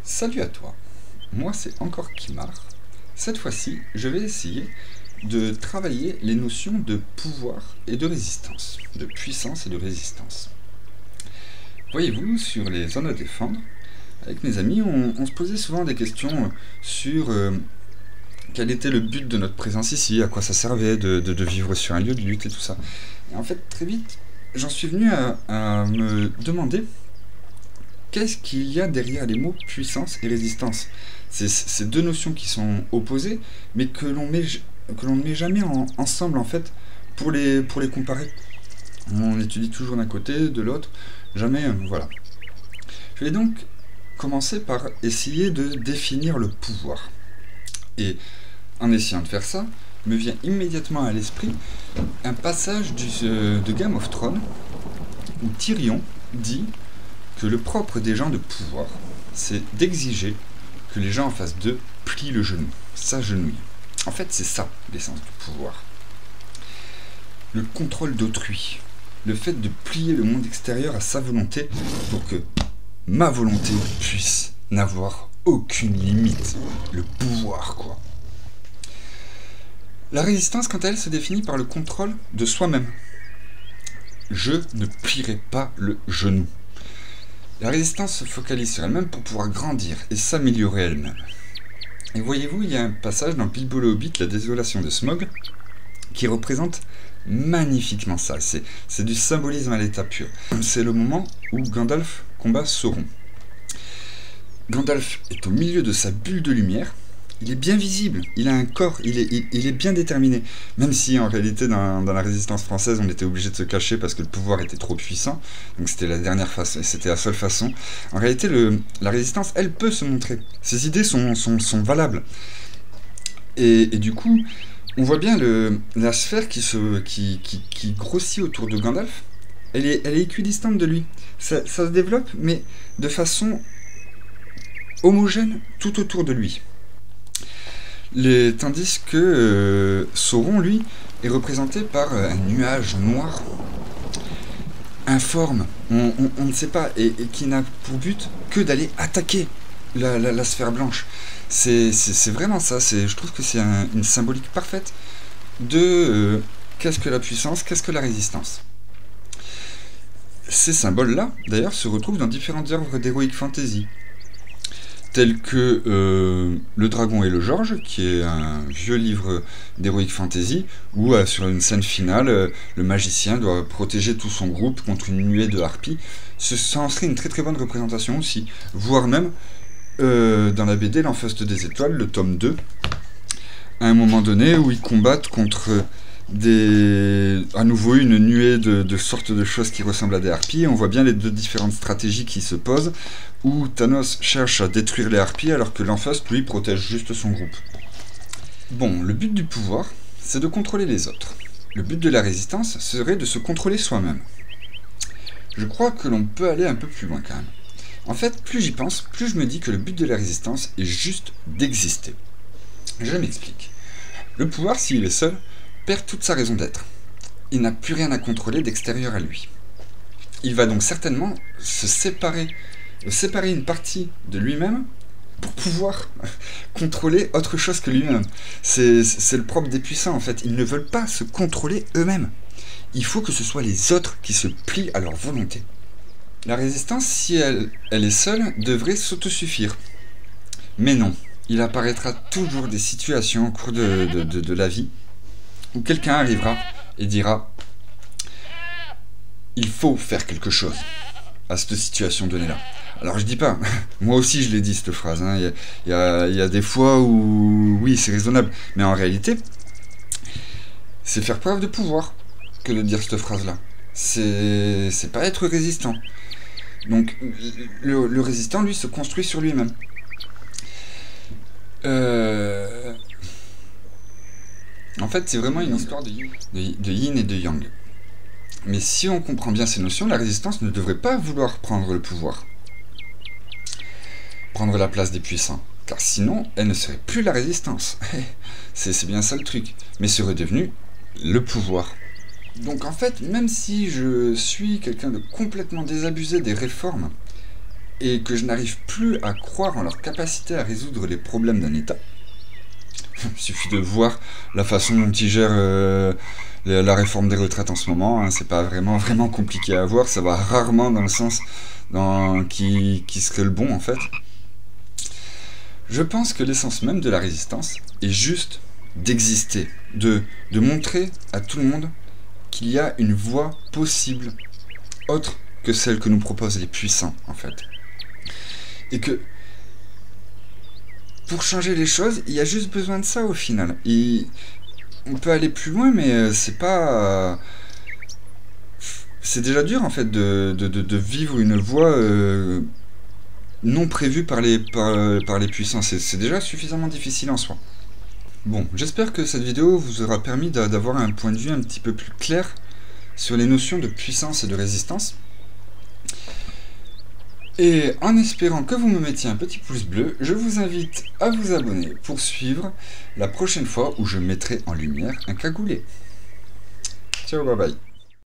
Salut à toi, moi c'est encore Kimar. Cette fois-ci, je vais essayer de travailler les notions de pouvoir et de résistance, de puissance et de résistance. Voyez-vous, sur les zones à défendre, avec mes amis, on se posait souvent des questions sur quel était le but de notre présence ici, à quoi ça servait de vivre sur un lieu de lutte et tout ça. Et en fait, très vite, j'en suis venu à me demander qu'est-ce qu'il y a derrière les mots puissance et résistance. C'est ces deux notions qui sont opposées, mais que l'on ne met jamais ensemble en fait pour les comparer. On étudie toujours d'un côté, de l'autre, jamais, voilà. Je vais donc commencer par essayer de définir le pouvoir. Et en essayant de faire ça, me vient immédiatement à l'esprit un passage de Game of Thrones où Tyrion dit que le propre des gens de pouvoir, c'est d'exiger que les gens en face d'eux plient le genou, s'agenouillent. En fait, c'est ça l'essence du pouvoir. Le contrôle d'autrui, le fait de plier le monde extérieur à sa volonté pour que ma volonté puisse n'avoir aucune limite. Le pouvoir, quoi. La résistance, quant à elle, se définit par le contrôle de soi-même. Je ne plierai pas le genou. La résistance se focalise sur elle-même pour pouvoir grandir et s'améliorer elle-même. Et voyez-vous, il y a un passage dans Bilbo le Hobbit, la désolation de Smaug, qui représente magnifiquement ça. C'est du symbolisme à l'état pur. C'est le moment où Gandalf combat Sauron. Gandalf est au milieu de sa bulle de lumière. Il est bien visible, il a un corps, il est bien déterminé. Même si en réalité dans la résistance française on était obligé de se cacher parce que le pouvoir était trop puissant. Donc c'était la dernière façon, c'était la seule façon. En réalité la résistance, elle peut se montrer. Ses idées sont valables. Et du coup, on voit bien la sphère qui grossit autour de Gandalf. Elle est équidistante de lui. Ça se développe, mais de façon homogène tout autour de lui. Tandis que Sauron, lui, est représenté par un nuage noir, informe, on ne sait pas, et qui n'a pour but que d'aller attaquer la sphère blanche. C'est vraiment ça, je trouve que c'est une symbolique parfaite de qu'est-ce que la puissance, qu'est-ce que la résistance. Ces symboles-là, d'ailleurs, se retrouvent dans différentes œuvres d'heroic fantasy, tels que Le Dragon et le George, qui est un vieux livre d'heroic fantasy, où sur une scène finale, le magicien doit protéger tout son groupe contre une nuée de harpies. Ça en serait une très très bonne représentation aussi, voire même dans la BD L'Enfaste des Étoiles, le tome 2, à un moment donné où ils combattent contre à nouveau une nuée de sortes de choses qui ressemblent à des harpies. On voit bien les deux différentes stratégies qui se posent, où Thanos cherche à détruire les harpies alors que l'Enfaste, lui, protège juste son groupe. Bon, le but du pouvoir, c'est de contrôler les autres. Le but de la résistance serait de se contrôler soi-même. Je crois que l'on peut aller un peu plus loin quand même. En fait, plus j'y pense, plus je me dis que le but de la résistance est juste d'exister. Je m'explique. Le pouvoir, s'il est seul, perd toute sa raison d'être. Il n'a plus rien à contrôler d'extérieur à lui. Il va donc certainement se séparer une partie de lui-même pour pouvoir contrôler autre chose que lui-même. C'est le propre des puissants en fait. Ils ne veulent pas se contrôler eux-mêmes. Il faut que ce soit les autres qui se plient à leur volonté. La résistance, si elle est seule, devrait s'autosuffire. Mais non, il apparaîtra toujours des situations au cours de la vie où quelqu'un arrivera et dira « Il faut faire quelque chose » à cette situation donnée-là. Alors je dis pas, moi aussi je l'ai dit cette phrase, hein. Il y a des fois où oui c'est raisonnable, mais en réalité c'est faire preuve de pouvoir que de dire cette phrase-là. C'est pas être résistant. Donc le résistant lui se construit sur lui-même. En fait c'est vraiment une histoire de yin et de yang. Mais si on comprend bien ces notions, la résistance ne devrait pas vouloir prendre le pouvoir. Prendre la place des puissants. Car sinon, elle ne serait plus la résistance. C'est bien ça le truc. Mais serait devenu le pouvoir. Donc en fait, même si je suis quelqu'un de complètement désabusé des réformes, et que je n'arrive plus à croire en leur capacité à résoudre les problèmes d'un État. Il suffit de voir la façon dont ils gèrent la réforme des retraites en ce moment, hein. C'est pas vraiment compliqué à voir, ça va rarement dans le sens qui serait le bon en fait. Je pense que l'essence même de la résistance est juste d'exister, de montrer à tout le monde qu'il y a une voie possible, autre que celle que nous proposent les puissants en fait. Et que pour changer les choses, il y a juste besoin de ça au final. On peut aller plus loin, mais c'est pas... c'est déjà dur en fait de vivre une voie non prévue par les puissants. C'est déjà suffisamment difficile en soi. Bon, j'espère que cette vidéo vous aura permis d'avoir un point de vue un petit peu plus clair sur les notions de puissance et de résistance. Et en espérant que vous me mettiez un petit pouce bleu, je vous invite à vous abonner pour suivre la prochaine fois où je mettrai en lumière un cagoulé. Ciao, bye bye.